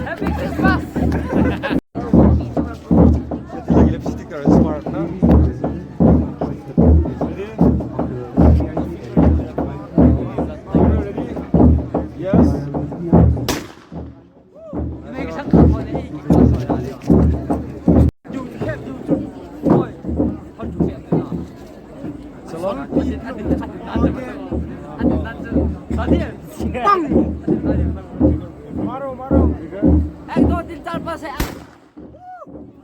Happy Christmas! Lagi lipstick are smart, no? Ready? Yes. So long. Maro, maro. एक दो तीन चार पाँच है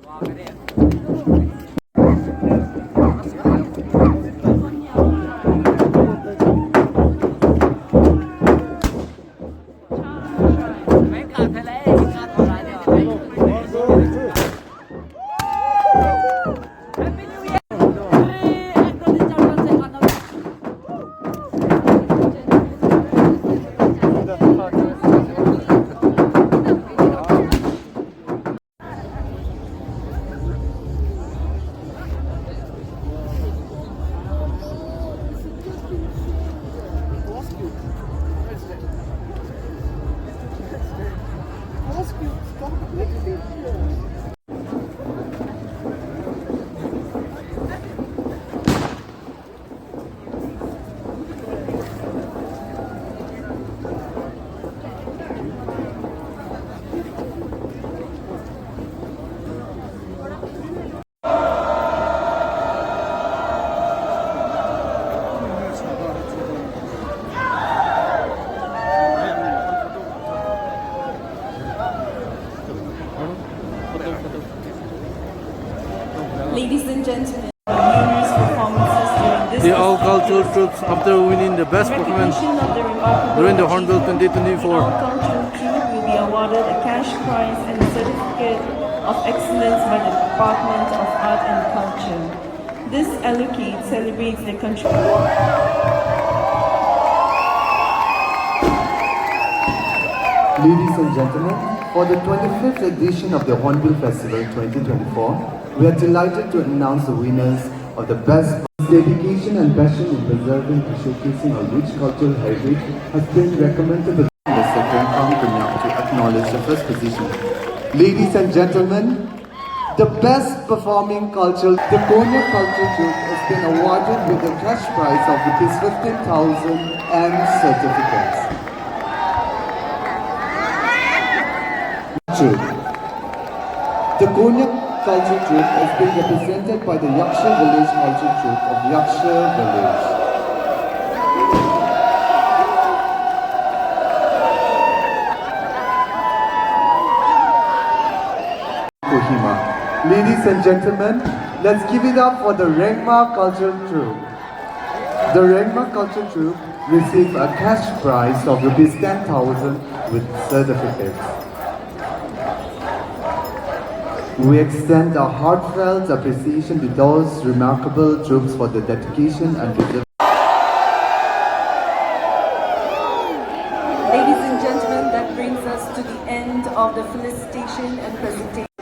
वाह करे मैं कहाँ थे ले कहाँ हो रहा है हैप्पी न्यू ईयर एक दो तीन चार पाँच है कहाँ Ladies and gentlemen, numerous performances during this The all cultural troops, after winning the best performance recognition of the remarkable during the Hornbill achievement, 2024. all cultural troop will be awarded a cash prize and a certificate of excellence by the Department of Art and Culture. This allocate celebrates their contribution. Ladies and gentlemen, for the 25th edition of the Hornbill Festival 2024, we are delighted to announce the winners of the best. Dedication and passion in preserving and showcasing our rich cultural heritage has been recommended by the second Konyak to acknowledge the first position. Ladies and gentlemen, the best performing cultural, the Konyak Cultural Troupe has been awarded with a cash prize of ₹15,000 and certificates. The Konyak Cultural Troupe has been represented by the Yaksha Village Cultural Troupe of Yaksha Village. Kohima. Ladies and gentlemen, let's give it up for the Rengma Cultural Troupe. The Rengma Cultural Troupe received a cash prize of ₹10,000 with certificates. We extend our heartfelt appreciation to those remarkable troops for their dedication and preservation. Ladies and gentlemen, that brings us to the end of the felicitation and presentation.